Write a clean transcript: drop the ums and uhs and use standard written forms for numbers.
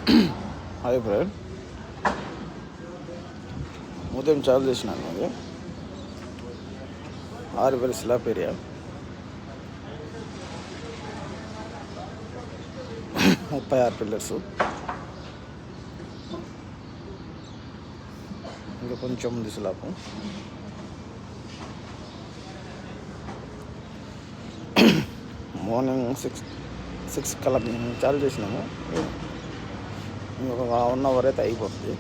Hi friend, ఉదయం చాలు చేసినాను. అది 6 స్లాబ్ ఏరియా, 36 పిల్లర్స్. ఇంకా కొంచెం ఉంది స్లాబ్. మార్నింగ్ 6 కల్లా మేము చాలు చేసినాము. ఇంకొక 1 అవర్ అయితే అయిపోతుంది.